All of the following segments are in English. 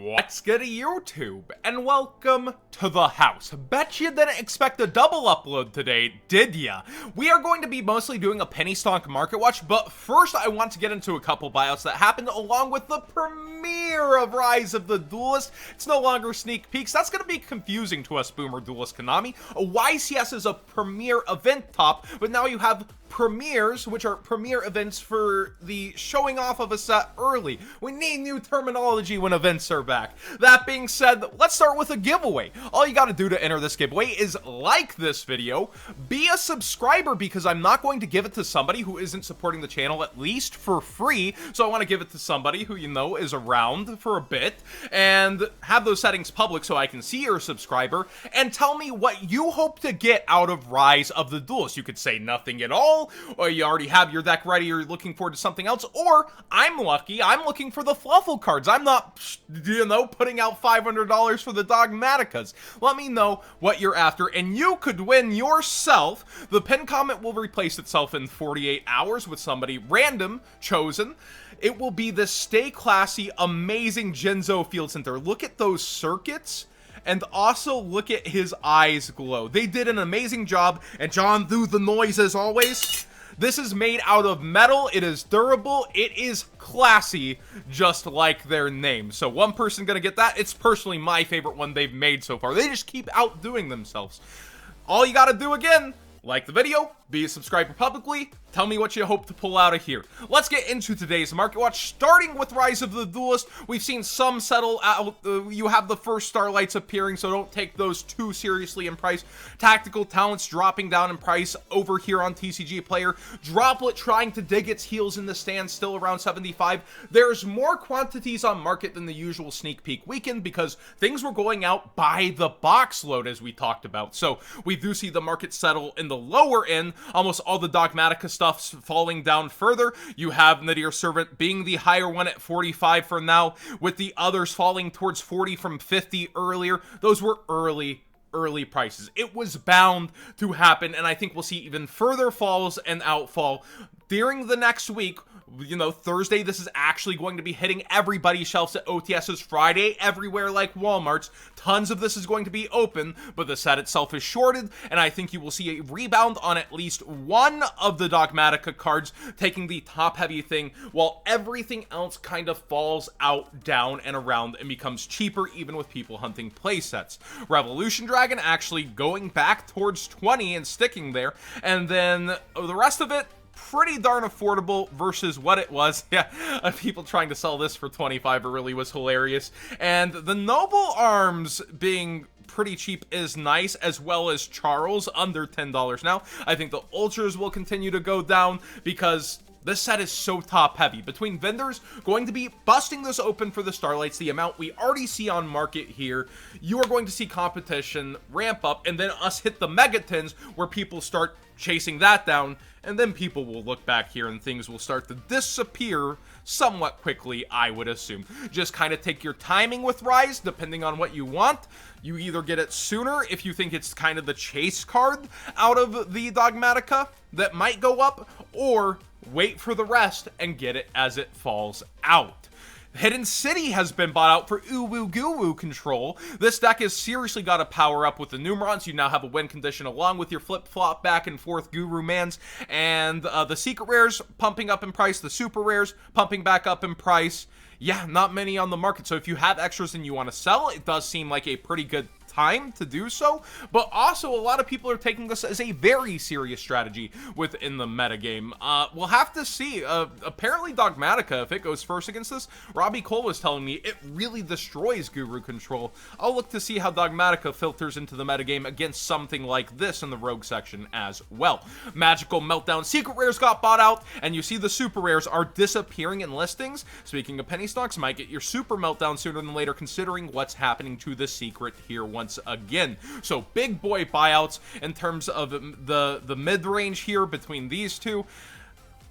What's good YouTube, and welcome to the house. Bet you didn't expect a double upload today, did ya? We are going to be mostly doing a penny stock market watch, but first I want to get into a couple buyouts that happened along with the premiere of Rise of the Duelist. It's no longer sneak peeks. That's going to be confusing to us boomer duelist Konami. A YCS is a premiere event top, but now you have premieres, which are premiere events for the showing off of a set early. We need new terminology when events are back. That being said, let's start with a giveaway. All you gotta do to enter this giveaway is like this video, be a subscriber, because I'm not going to give it to somebody who isn't supporting the channel, at least for free. So I want to give it to somebody who you know is around for a bit, and have those settings public so I can see you're a subscriber, and tell me what you hope to get out of Rise of the Duelist. You could say nothing at all, or you already have your deck ready, you're looking forward to something else, or I'm lucky, I'm looking for the Fluffle cards. I'm not, you know, putting out $500 for the Dogmaticas. Let me know what you're after, and you could win yourself. The pin comment will replace itself in 48 hours with somebody random chosen. It will be this Stay Classy, amazing Genzo Field Center. Look at those circuits. And also, look at his eyes glow. They did an amazing job, and John threw the noise as always. This is made out of metal, it is durable, it is classy, just like their name. So one person gonna get that. It's personally my favorite one they've made so far. They just keep outdoing themselves. All you gotta do again, like the video, be a subscriber publicly, tell me what you hope to pull out of here. Let's get into today's market watch, starting with Rise of the Duelist. We've seen some settle out. You have the first starlights appearing, so don't take those too seriously in price. Tactical Talents dropping down in price over here on TCG Player. Droplet trying to dig its heels in the stand, still around 75. There's more quantities on market than the usual sneak peek weekend because things were going out by the box load, as we talked about. So we do see the market settle in the lower end. Almost all the Dogmatica stuff's falling down further. You have Nadir Servant being the higher one at 45 for now, with the others falling towards 40 from 50 earlier. Those were early prices. It was bound to happen, and I think we'll see even further falls and outfall during the next week. You know, Thursday, this is actually going to be hitting everybody's shelves at OTS's. Friday, everywhere like Walmart's. Tons of this is going to be open, but the set itself is shorted, and I think you will see a rebound on at least one of the Dogmatica cards, taking the top-heavy thing, while everything else kind of falls out, down, and around, and becomes cheaper, even with people hunting playsets. Revolution Dragon actually going back towards 20 and sticking there, and then the rest of it, pretty darn affordable versus what it was. Yeah, people trying to sell this for 25 really was hilarious. And the Noble Arms being pretty cheap is nice, as well as Charles under $10 now. I think the Ultras will continue to go down because this set is so top heavy. Between vendors going to be busting this open for the Starlights, the amount we already see on market here, you are going to see competition ramp up, and then us hit the Megatons where people start chasing that down, and then people will look back here and things will start to disappear somewhat quickly, I would assume. Just kind of take your timing with Rise, depending on what you want. You either get it sooner if you think it's kind of the chase card out of the Dogmatica that might go up, or wait for the rest and get it as it falls out. Hidden City has been bought out for Uwu Guwu control. This deck has seriously got to power up with the Numerons. You now have a win condition along with your flip-flop back and forth Guru Mans, and the Secret Rares pumping up in price, the Super Rares pumping back up in price. Yeah, not many on the market, so if you have extras and you want to sell, it does seem like a pretty good time to do so, but also a lot of people are taking this as a very serious strategy within the metagame. We'll have to see. Apparently Dogmatica, if it goes first against this, Robbie Cole was telling me it really destroys Guru control. I'll look to see how Dogmatica filters into the metagame against something like this in the Rogue section as well. Magical Meltdown Secret Rares got bought out, and you see the Super Rares are disappearing in listings. Speaking of penny stocks, might get your Super Meltdown sooner than later, considering what's happening to the Secret here once again. So big boy buyouts in terms of the mid-range here between these two.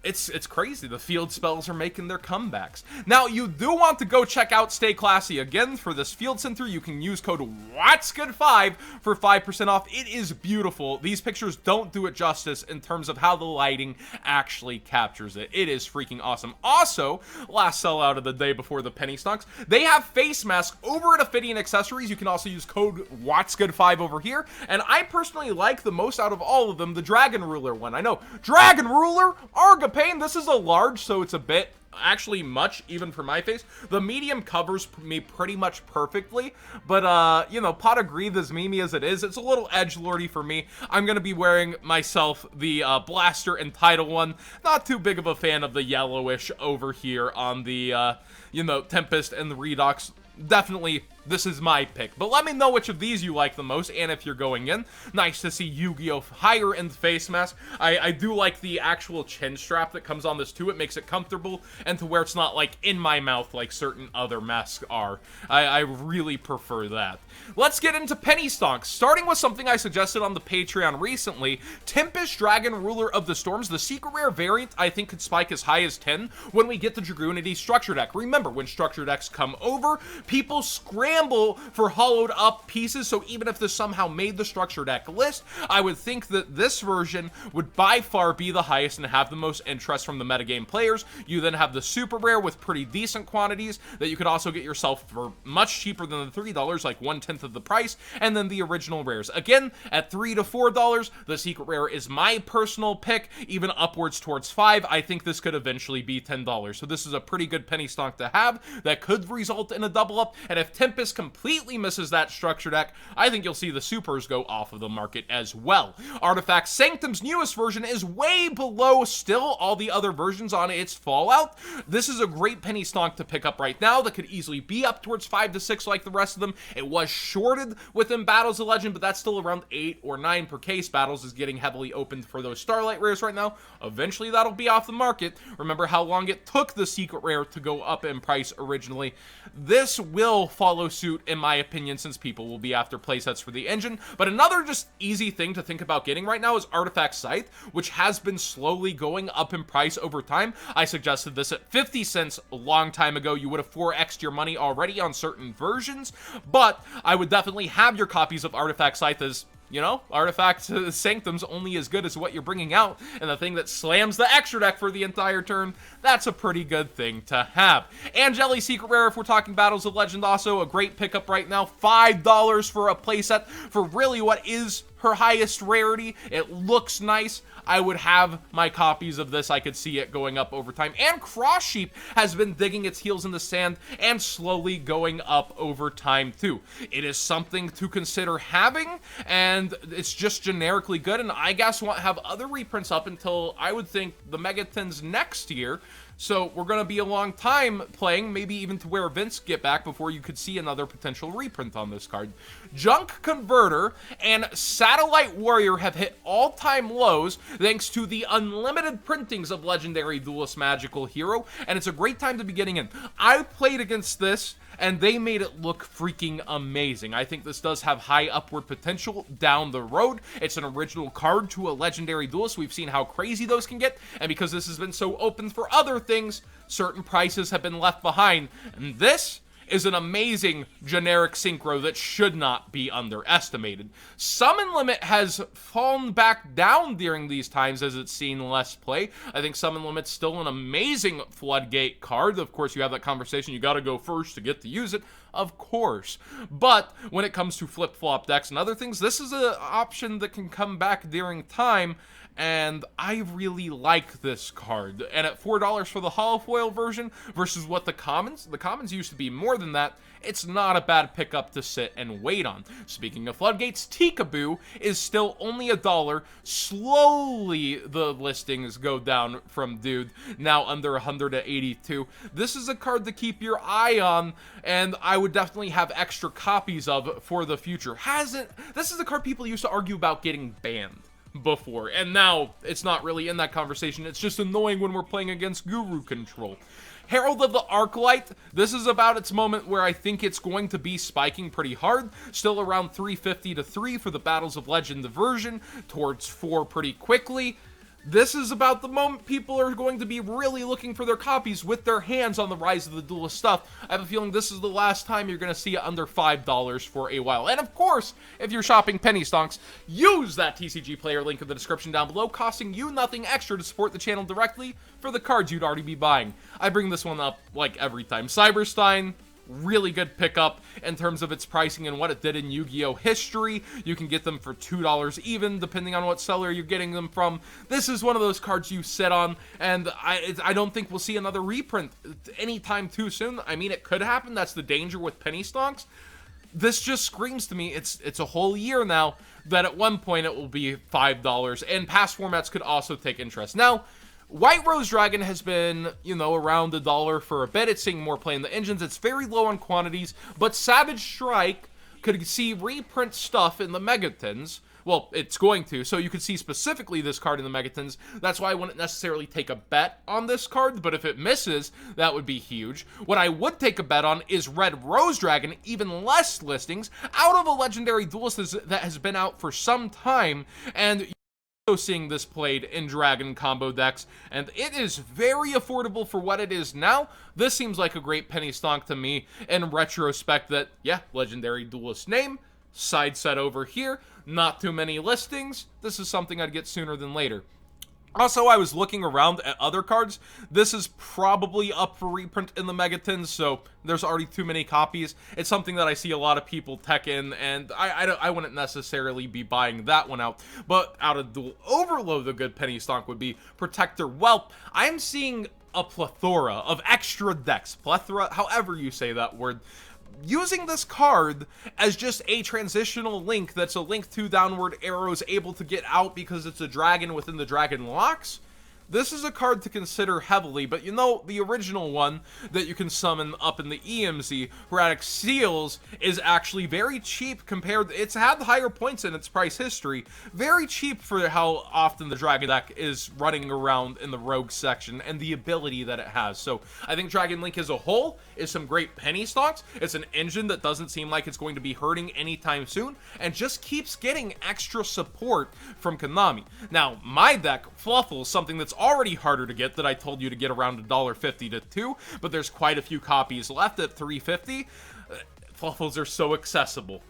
It's crazy. The field spells are making their comebacks. Now, you do want to go check out Stay Classy again for this field center. You can use code WhatsGood5 for 5% off. It is beautiful. These pictures don't do it justice in terms of how the lighting actually captures it. It is freaking awesome. Also, last sellout of the day before the penny stocks, they have face masks over at Ophidian Accessories. You can also use code WhatsGood5 over here. And I personally like the most out of all of them, the Dragon Ruler one. I know, Dragon Ruler, Arga Pain, this is a large, so it's a bit, actually much, even for my face. The medium covers me pretty much perfectly, but, you know, Pot of Greed, as memey as it is, it's a little edgelordy for me. I'm gonna be wearing myself the Blaster Untitled one. Not too big of a fan of the yellowish over here on the, you know, Tempest and the Redox. Definitely, this is my pick. But let me know which of these you like the most, and if you're going in. Nice to see Yu-Gi-Oh! Higher end face mask. I do like the actual chin strap that comes on this too. It makes it comfortable, and to where it's not like in my mouth like certain other masks are. I really prefer that. Let's get into penny stonks, starting with something I suggested on the Patreon recently. Tempest Dragon Ruler of the Storms, the secret rare variant, I think could spike as high as 10 when we get the Dragoonity structure deck. Remember, when structure decks come over, people scramble for hollowed up pieces, so even if this somehow made the structure deck list, I would think that this version would by far be the highest and have the most interest from the metagame players. You then have the super rare with pretty decent quantities that you could also get yourself for much cheaper than the $3, like 1/10 of the price, and then the original rares. Again, at $3 to $4, the secret rare is my personal pick, even upwards towards $5. I think this could eventually be $10, so this is a pretty good penny stonk to have that could result in a double up. And if Tempest completely misses that structure deck, I think you'll see the supers go off of the market as well. Artifact Sanctum's newest version is way below still all the other versions on its fallout. This is a great penny stonk to pick up right now that could easily be up towards 5 to 6 like the rest of them. It was shorted within Battles of Legend, but that's still around 8 or 9 per case. Battles is getting heavily opened for those Starlight rares right now. Eventually that'll be off the market. Remember how long it took the secret rare to go up in price originally. This will follow suit, in my opinion, since people will be after playsets for the engine. But another just easy thing to think about getting right now is Artifact Scythe, which has been slowly going up in price over time. I suggested this at 50 cents a long time ago. You would have 4x'd your money already on certain versions, but I would definitely have your copies of Artifact Scythe as, you know, Artifact Sanctum's only as good as what you're bringing out, and the thing that slams the extra deck for the entire turn, that's a pretty good thing to have. Angeli Secret Rare, if we're talking Battles of Legend, also a great pickup right now. $5 for a playset for really what is her highest rarity. It looks nice. I would have my copies of this. I could see it going up over time. And Cross Sheep has been digging its heels in the sand and slowly going up over time too. It is something to consider having, and it's just generically good, and I guess won't have other reprints up until, I would think, the Megatons next year. So we're going to be a long time playing, maybe even to where events get back before you could see another potential reprint on this card. Junk Converter and Satellite Warrior have hit all-time lows thanks to the unlimited printings of Legendary Duelist Magical Hero, and it's a great time to be getting in. I played against this, and they made it look freaking amazing. I think this does have high upward potential down the road. It's an original card to a Legendary Duelist. We've seen how crazy those can get, and because this has been so open for other things, certain prices have been left behind. And this is an amazing generic synchro that should not be underestimated. Summon Limit has fallen back down during these times as it's seen less play. I think Summon Limit's still an amazing Floodgate card. Of course, you have that conversation, you gotta go first to get to use it, of course. But when it comes to flip-flop decks and other things, this is an option that can come back during time, and I really like this card. And at $4 for the holofoil version versus what the commons used to be more than that, it's not a bad pickup to sit and wait on. Speaking of Floodgates, Tikaboo is still only $1. Slowly the listings go down from Dude, now under 182. This is a card to keep your eye on, and I would definitely have extra copies of for the future. This is a card people used to argue about getting banned before, and now it's not really in that conversation. It's just annoying when we're playing against Guru Control. Herald of the Arclight, this is about its moment where I think it's going to be spiking pretty hard. Still around 350 to 3 for the Battles of Legend version, towards 4 pretty quickly. This is about the moment people are going to be really looking for their copies with their hands on the rise of the Duelist stuff. I have a feeling this is the last time you're going to see it under $5 for a while. And of course, if you're shopping penny stonks, use that TCG player link in the description down below, costing you nothing extra to support the channel directly for the cards you'd already be buying. I bring this one up like every time. Cyberstein, really good pickup in terms of its pricing and what it did in Yu-Gi-Oh! History. You can get them for $2 even, depending on what seller you're getting them from. This is one of those cards you sit on, and I don't think we'll see another reprint anytime too soon. I mean, it could happen. That's the danger with penny stonks. This just screams to me, it's a whole year now, that at one point it will be $5, and past formats could also take interest. Now, White Rose Dragon has been, you know, around $1 for a bit. It's seeing more play in the engines. It's very low on quantities, but Savage Strike could see reprint stuff in the Megatons. Well, it's going to, so you could see specifically this card in the Megatons. That's why I wouldn't necessarily take a bet on this card, but if it misses, that would be huge. What I would take a bet on is Red Rose Dragon, even less listings, out of a legendary Duelist that has been out for some time, and also seeing this played in Dragon combo decks, and it is very affordable for what it is now. This seems like a great penny stonk to me in retrospect that, yeah, legendary Duelist name, side set over here, not too many listings. This is something I'd get sooner than later. Also, I was looking around at other cards. This is probably up for reprint in the Megatons, so there's already too many copies. It's something that I see a lot of people tech in, and I wouldn't necessarily be buying that one out. But out of Dual Overload, the good penny stonk would be Protector Whelp. I'm seeing a plethora of extra decks. Plethora, however you say that word. Using this card as just a transitional link that's a link to downward arrows able to get out because it's a dragon within the dragon locks. This is a card to consider heavily, but you know, the original one that you can summon up in the EMZ, Hermetic Seals, is actually very cheap compared, it's had higher points in its price history, very cheap for how often the Dragon deck is running around in the Rogue section and the ability that it has. So I think Dragon Link as a whole is some great penny stocks. It's an engine that doesn't seem like it's going to be hurting anytime soon, and just keeps getting extra support from Konami. Now, my deck, Fluffle, something that's already harder to get that I told you to get around $1.50 to $2, but there's quite a few copies left at $3.50. Fluffles are so accessible.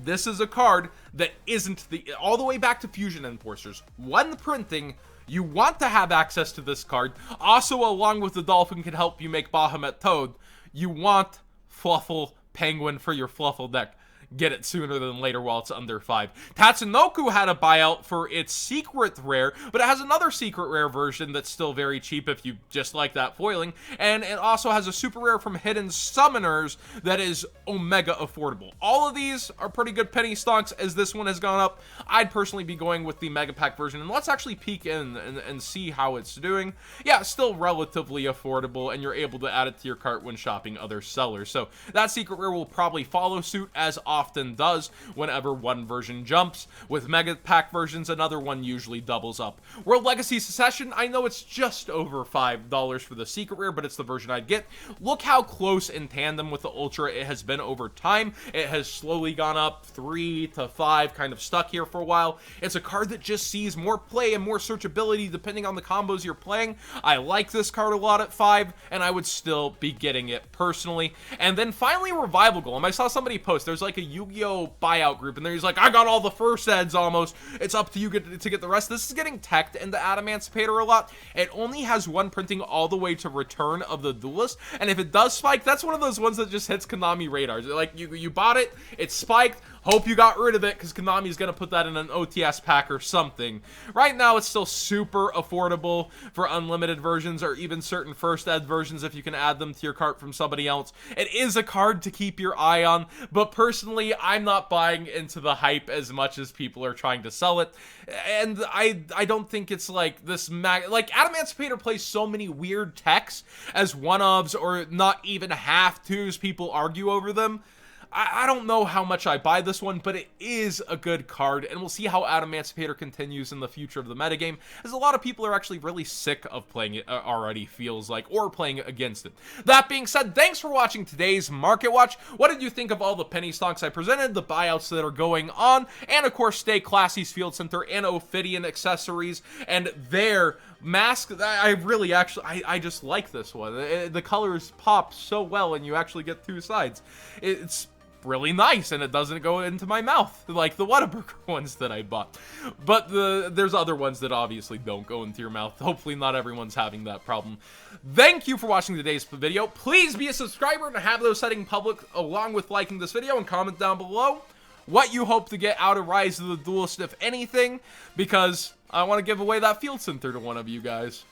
This is a card that isn't all the way back to Fusion Enforcers. When printing, you want to have access to this card. Also, along with the Dolphin can help you make Bahamut Toad, you want Fluffle Penguin for your Fluffle deck. Get it sooner than later while it's under 5. Tatsunoko had a buyout for its secret rare, but it has another secret rare version that's still very cheap if you just like that foiling, and it also has a super rare from Hidden Summoners that is omega affordable. All of these are pretty good penny stonks as this one has gone up. I'd personally be going with the Mega Pack version, and let's actually peek in and see how it's doing. Yeah, still relatively affordable, and you're able to add it to your cart when shopping other sellers. So that secret rare will probably follow suit as often does whenever one version jumps. With Mega Pack versions, another one usually doubles up. World Legacy Secession, I know it's just over $5 for the secret rare, but it's the version I'd get. Look how close in tandem with the Ultra it has been over time. It has slowly gone up 3 to 5, kind of stuck here for a while. It's a card that just sees more play and more searchability depending on the combos you're playing. I like this card a lot at 5, and I would still be getting it personally. And then finally, Revival Golem. I saw somebody post, there's like a Yu-Gi-Oh! Buyout group, and there he's like, I got all the first eds almost. It's up to you to get the rest. This is getting teched into Adamancipator a lot. It only has one printing all the way to Return of the Duelist, and if it does spike, that's one of those ones that just hits Konami radars. Like, you bought it, it spiked, hope you got rid of it, because Konami's gonna put that in an OTS pack or something. Right now, it's still super affordable for unlimited versions, or even certain first ed versions if you can add them to your cart from somebody else. It is a card to keep your eye on, but personally, I'm not buying into the hype as much as people are trying to sell it, and I don't think it's like this like, Adamancipator plays so many weird techs as one-ofs, or not even half-twos, people argue over them. I don't know how much I buy this one, but it is a good card, and we'll see how Emancipator continues in the future of the metagame, as a lot of people are actually really sick of playing it already, feels like, or playing against it. That being said, thanks for watching today's Market Watch. What did you think of all the penny stocks I presented, the buyouts that are going on, and of course, Stay Classy's Field Center and Ophidian accessories, and their mask? I just like this one. The colors pop so well, and you actually get two sides. It's really nice, and it doesn't go into my mouth like the Whataburger ones that I bought. But there's other ones that obviously don't go into your mouth. Hopefully not everyone's having that problem. Thank you for watching today's video. Please be a subscriber and have those settings public, along with liking this video, and comment down below what you hope to get out of Rise of the Duelist, if anything, because I want to give away that Field Center to one of you guys.